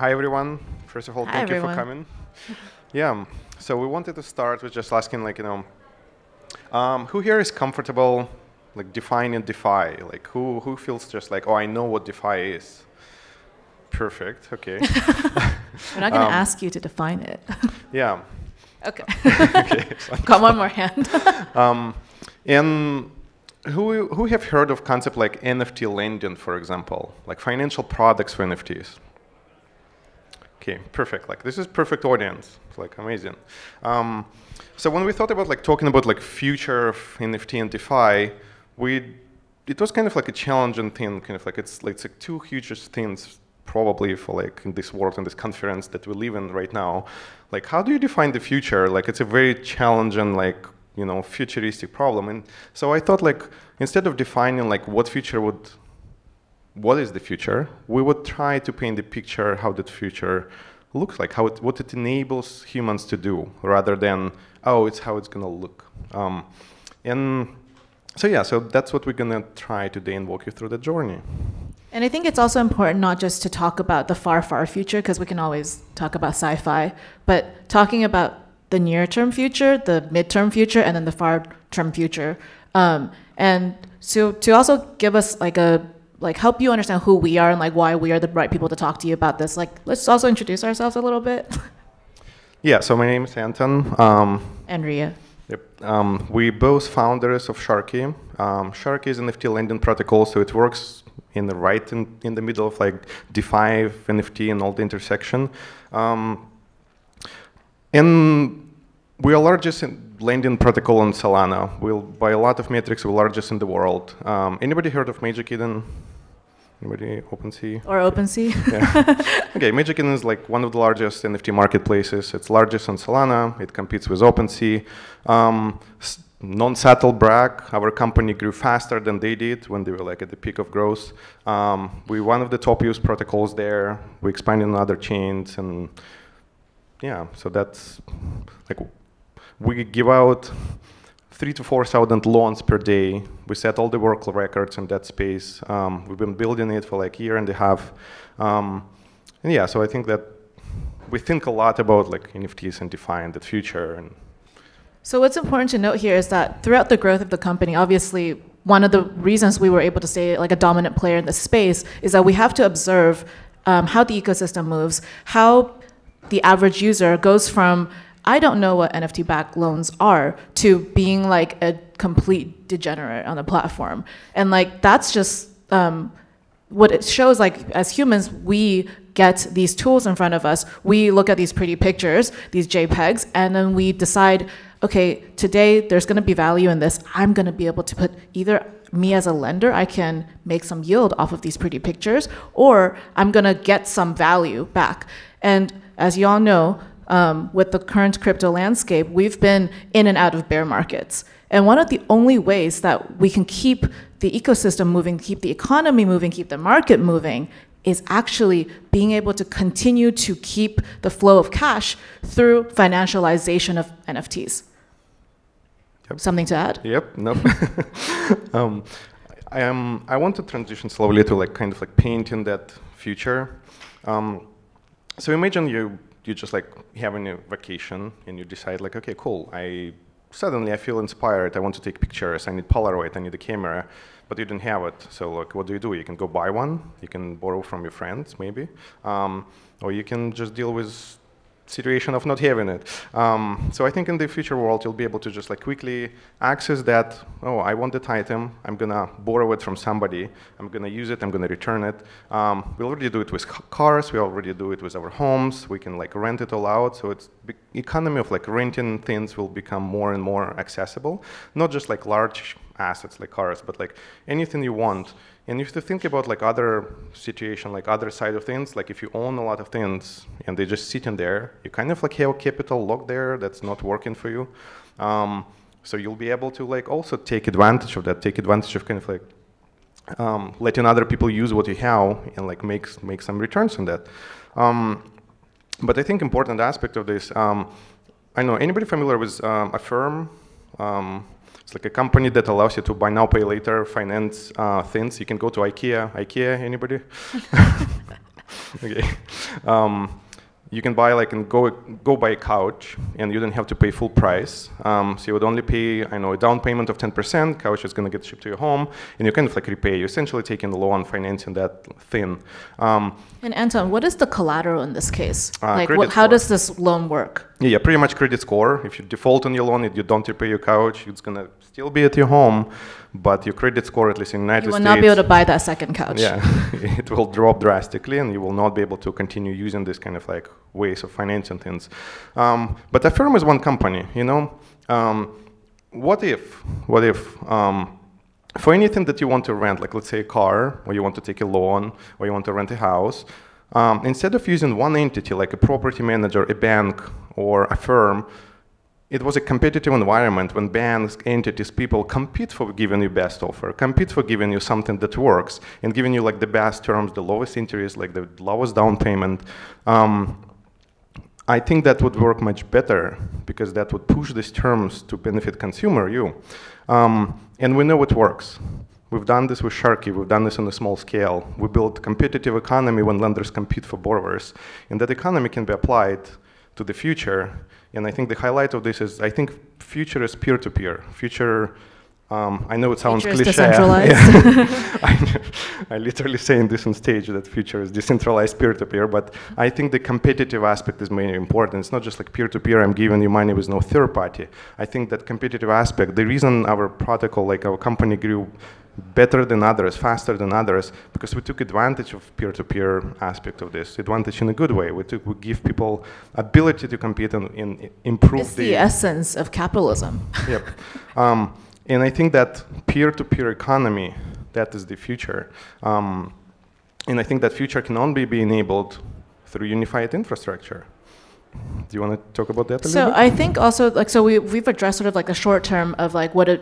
Hi, everyone. First of all, Hi, thank you for everyone. coming. Yeah, so we wanted to start with just asking, who here is comfortable, like, defining DeFi? Like, who feels just like, oh, I know what DeFi is? Perfect, okay. We're not going to ask you to define it. Yeah. Okay. Okay, excellent. Got one more hand. And who have heard of concept like NFT lending, for example, like financial products for NFTs? Okay, perfect. Like this is perfect audience. It's like amazing. So when we thought about like talking about like future of NFT and DeFi, it was kind of like a challenging thing. Kind of like it's like two huge things probably for like in this world and this conference that we live in right now. Like how do you define the future? Like it's a very challenging like futuristic problem. And so I thought like instead of defining like what is the future, we would try to paint the picture how that future looks like, what it enables humans to do, rather than, oh, it's how it's going to look. And so yeah, so that's what we're going to try today and walk you through the journey. And I think it's also important not just to talk about the far, far future, because we can always talk about sci-fi, but talking about the near-term future, the mid-term future, and then the far-term future. And so to also give us help you understand who we are and like why we are the right people to talk to you about this. Like, let's also introduce ourselves a little bit. Yeah, so my name is Anton. And Ria. Yep. We both founders of Sharky. Sharky is an NFT lending protocol, so it works in the middle of like DeFi, NFT, and all the intersection. And we are largest lending protocol on Solana. By a lot of metrics, we're largest in the world. Anybody heard of Magic Eden? Anybody OpenSea? Or OpenSea? Yeah. Okay, Magic Eden is like one of the largest NFT marketplaces. It's largest on Solana. It competes with OpenSea. Non-subtle brag, our company grew faster than they did when they were like at the peak of growth. We're one of the top used protocols there. We expanded on other chains, and yeah, so that's like we give out 3,000 to 4,000 loans per day. We set all the world records in that space. We've been building it for like a year and a half. And yeah, so I think that we think a lot about like NFTs and DeFi in the future. And so what's important to note here is that throughout the growth of the company, obviously, one of the reasons we were able to stay like a dominant player in this space is that we have to observe how the ecosystem moves, how the average user goes from, I don't know what NFT-backed loans are, to being like a complete degenerate on the platform. And like that's just what it shows. Like as humans, we get these tools in front of us. We look at these pretty pictures, these JPEGs, and then we decide, okay, today there's going to be value in this. I'm going to be able to put either me as a lender, I can make some yield off of these pretty pictures, or I'm going to get some value back. And as you all know, with the current crypto landscape, we've been in and out of bear markets. And one of the only ways that we can keep the ecosystem moving, keep the economy moving, keep the market moving, is actually being able to continue to keep the flow of cash through financialization of NFTs. Yep. Something to add? Yep, no. I want to transition slowly to like kind of like painting that future. So imagine you just like having a vacation and you decide like, okay, cool. Suddenly I feel inspired. I want to take pictures. I need Polaroid. I need a camera, but you didn't have it. So like, what do? You can go buy one. You can borrow from your friends maybe, or you can just deal with situation of not having it. So I think in the future world, you'll be able to just like quickly access that. Oh, I want that item. I'm gonna borrow it from somebody. I'm gonna use it. I'm gonna return it. We already do it with cars. We already do it with our homes. We can like rent it all out. So it's economy of like renting things will become more and more accessible. Not just like large assets like cars, but like anything you want. And if you think about like other situation, like other side of things, like if you own a lot of things and they just sit in there, you kind of like have capital locked there that's not working for you. So you'll be able to like also take advantage of that, take advantage of kind of like letting other people use what you have and like make some returns on that. But I think important aspect of this, I know anybody familiar with Affirm? It's like a company that allows you to buy now, pay later, finance things. You can go to IKEA. IKEA, anybody? Okay. You can buy like and go buy a couch, and you don't have to pay full price. So you would only pay, I know, a down payment of 10%. Couch is going to get shipped to your home, and you kind of like repay. You're essentially taking the loan, financing that thing. And Anton, what is the collateral in this case? Like, how score. does this loan work? Yeah, pretty much credit score. If you default on your loan, you don't repay your couch, it's going to still be at your home, but your credit score, at least in the United States... You will not be able to buy that second couch. Yeah, it will drop drastically, and you will not be able to continue using this kind of like ways of financing things. But a firm is one company, you know? What if, for anything that you want to rent, like let's say a car, or you want to take a loan, or you want to rent a house, instead of using one entity like a property manager, a bank, or a firm, it was a competitive environment when banks, entities, people compete for giving you best offer, compete for giving you something that works, and giving you like the best terms, the lowest interest, like the lowest down payment. I think that would work much better because that would push these terms to benefit consumer, you. And we know it works. We've done this with Sharky, we've done this on a small scale. We built competitive economy when lenders compete for borrowers. And that economy can be applied to the future. And I think the highlight of this is, I think future is peer-to-peer. Future, I know it sounds cliche. Decentralized. I literally saying this on stage that future is decentralized peer-to-peer, but I think the competitive aspect is very important. It's not just like peer-to-peer, I'm giving you money with no third party. I think that competitive aspect, the reason our protocol, like our company grew better than others, faster than others, because we took advantage of peer-to-peer aspect of this, advantage in a good way. We give people ability to compete and improve it's the essence of capitalism. Yep. And I think that peer-to-peer economy, that is the future. And I think that future can only be enabled through unified infrastructure. Do you want to talk about that a little bit? So I think also, like, so we've addressed sort of like the short term of like what it,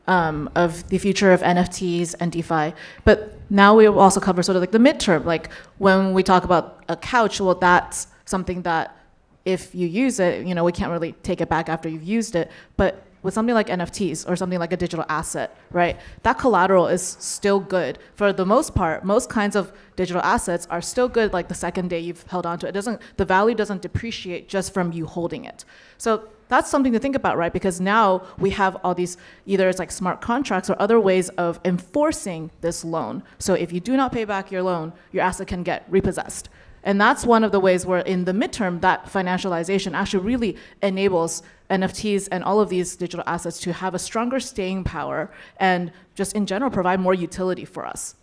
of the future of NFTs and DeFi. But now we will also cover sort of like the midterm. Like when we talk about a couch, well, that's something that if you use it, you know, we can't really take it back after you've used it. But with something like NFTs or something like a digital asset, right? That collateral is still good. For the most part, most kinds of digital assets are still good like the second day you've held onto it. The value doesn't depreciate just from you holding it. So that's something to think about, right? Because now we have all these, either it's like smart contracts or other ways of enforcing this loan. So if you do not pay back your loan, your asset can get repossessed. And that's one of the ways where in the midterm, that financialization actually really enables NFTs and all of these digital assets to have a stronger staying power and just in general provide more utility for us.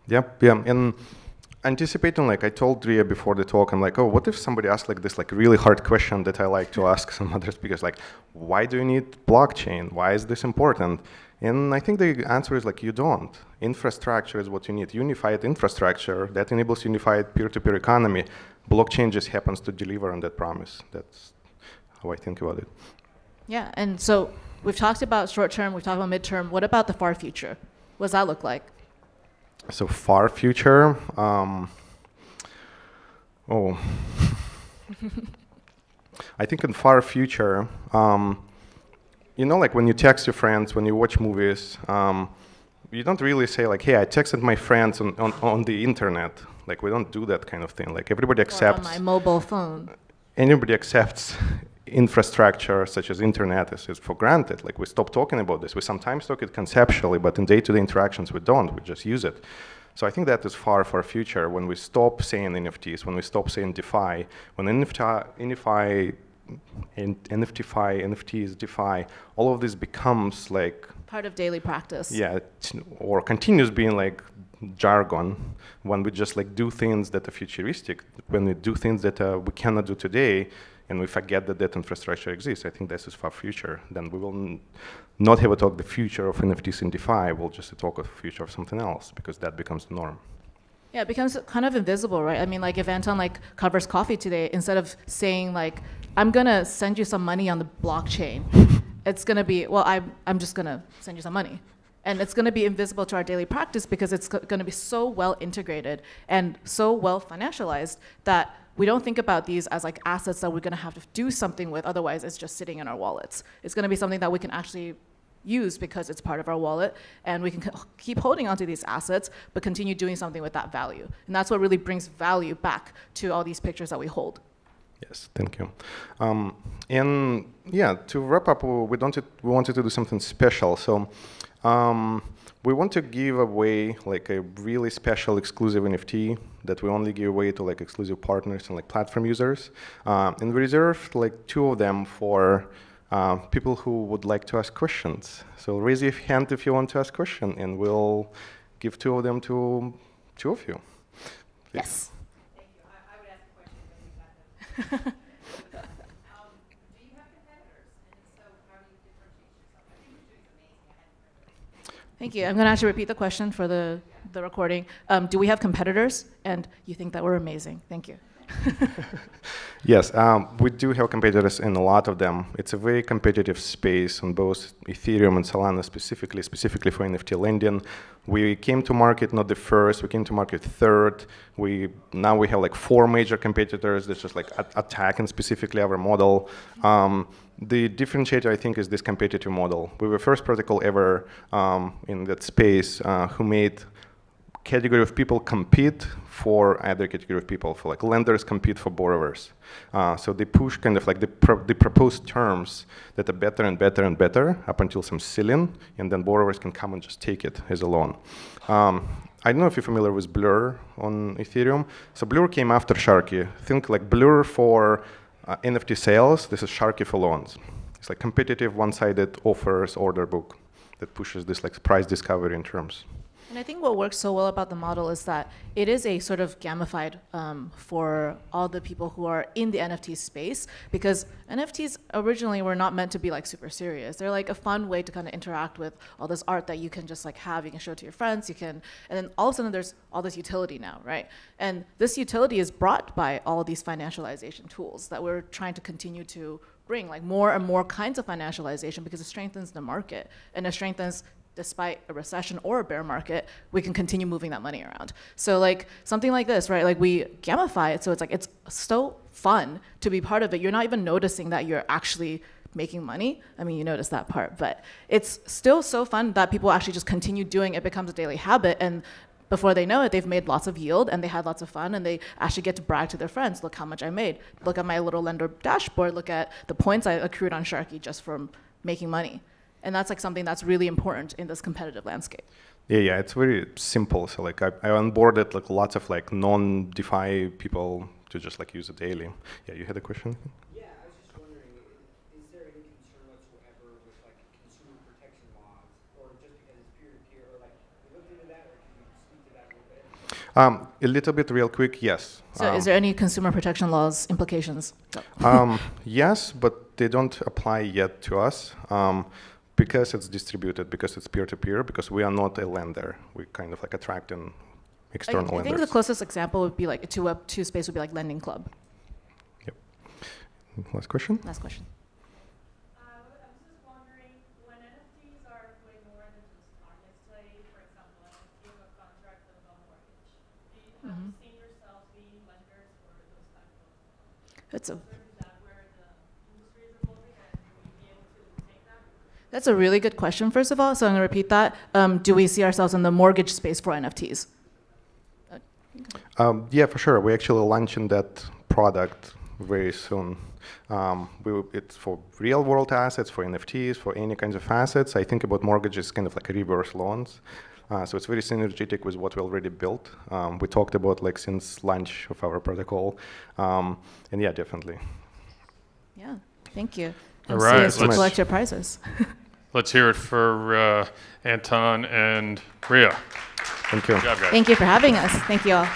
Yep, yeah. And anticipating, like I told Ria before the talk, I'm like, oh, what if somebody asks like this like really hard question that I like to ask some other speakers, like, why do you need blockchain? Why is this important? And I think the answer is like, you don't. Infrastructure is what you need. Unified infrastructure that enables unified peer-to-peer economy. Blockchain just happens to deliver on that promise. That's how I think about it. Yeah, and so we've talked about short term, we've talked about midterm. What about the far future? What does that look like? So far future, I think in far future, you know, like when you text your friends, when you watch movies, you don't really say like, hey, I texted my friends on the internet. Like we don't do that kind of thing. Like everybody accepts. Or on my mobile phone. Anybody accepts infrastructure such as internet is for granted. Like we stop talking about this. We sometimes talk it conceptually, but in day-to-day interactions we don't. We just use it. So I think that is far future when we stop saying NFTs, when we stop saying DeFi, when NFTs, DeFi, all of this becomes like part of daily practice. Yeah, or continues being like jargon when we just like do things that are futuristic, when we do things that we cannot do today, and we forget that that infrastructure exists. I think this is far future. Then we will not have a talk the future of NFTs and DeFi. We'll just talk of the future of something else because that becomes the norm. Yeah, it becomes kind of invisible, right? I mean, like if Anton like covers coffee today, instead of saying like, I'm gonna send you some money on the blockchain, it's gonna be, well, I'm just gonna send you some money. And it's gonna be invisible to our daily practice because it's gonna be so well integrated and so well financialized that we don't think about these as like assets that we're gonna have to do something with, otherwise it's just sitting in our wallets. It's gonna be something that we can actually use because it's part of our wallet, and we can keep holding onto these assets, but continue doing something with that value. And that's what really brings value back to all these pictures that we hold. Yes, thank you. And yeah, to wrap up, we wanted to do something special. So we want to give away like a really special exclusive NFT that we only give away to like exclusive partners and like platform users. And we reserved like 2 of them for people who would like to ask questions. So raise your hand if you want to ask a question, and we'll give 2 of them to 2 of you. Please. Yes. Thank you. I would ask a question, but we've got them. Do you have competitors? And if so, how do you differentiate yourself? I think you're doing amazing. I hadn't heard of it. Thank you. I'm going to actually repeat the question for the recording. Do we have competitors? And you think that we're amazing. Thank you. Yes, we do have competitors in a lot of them. It's a very competitive space on both Ethereum and Solana specifically for NFT lending. We came to market not the first, we came to market third. Now we have like 4 major competitors that's just like attacking specifically our model. The differentiator, I think, is this competitive model. We were the first protocol ever in that space who made category of people compete for other category of people, for like lenders compete for borrowers. So they push kind of like the proposed terms that are better and better and better up until some ceiling, and then borrowers can come and just take it as a loan. I don't know if you're familiar with Blur on Ethereum. So Blur came after Sharky. Think like Blur for NFT sales, this is Sharky for loans. It's like competitive one-sided offers order book that pushes this like price discovery in terms. And I think what works so well about the model is that it is a sort of gamified for all the people who are in the NFT space, because NFTs originally were not meant to be like super serious. They're like a fun way to kind of interact with all this art that you can just like have, you can show it to your friends, and then all of a sudden there's all this utility now, right? And this utility is brought by all of these financialization tools that we're trying to continue to bring, like more and more kinds of financialization, because it strengthens the market, and it strengthens, despite a recession or a bear market, we can continue moving that money around. So like something like this, right? Like we gamify it, so it's like it's so fun to be part of it. You're not even noticing that you're actually making money. I mean, you notice that part, but it's still so fun that people actually just continue doing it. It becomes a daily habit, and before they know it, they've made lots of yield, and they had lots of fun, and they actually get to brag to their friends. Look how much I made. Look at my little lender dashboard. Look at the points I accrued on Sharky just from making money. And that's like something that's really important in this competitive landscape. Yeah, it's very simple. So like I onboarded like lots of like non-DeFi people to just like use it daily. Yeah, you had a question? Yeah, I was just wondering, is there any concern whatsoever with like consumer protection laws, or just because it's peer-to-peer, or like we looked into that, or can you speak to that a little bit? A little bit real quick, yes. So is there any consumer protection laws implications? Yes, but they don't apply yet to us. Because it's distributed, because it's peer-to-peer, because we are not a lender. We kind of like attracting external lenders. I think the closest example would be like to Web2 space would be like Lending Club. Yep. Last question? Last question. I was just wondering, when NFTs are way more than just markets play, for example, you have a contract of a mortgage, do you have seen yourselves being lenders for those types of That's a Is that where the industry is evolving, and will you be able to take that? That's a really good question, first of all, so I'm going to repeat that. Do we see ourselves in the mortgage space for NFTs? Yeah, for sure. We're actually launching that product very soon. It's for real-world assets, for NFTs, for any kinds of assets. I think about mortgages kind of like reverse loans. So it's very synergetic with what we already built. We talked about like since launch of our protocol. And yeah, definitely. Yeah, thank you. All right, let's collect your prizes. Let's hear it for Anton and Ria. Thank you. Good job, guys. Thank you for having us. Thank you all.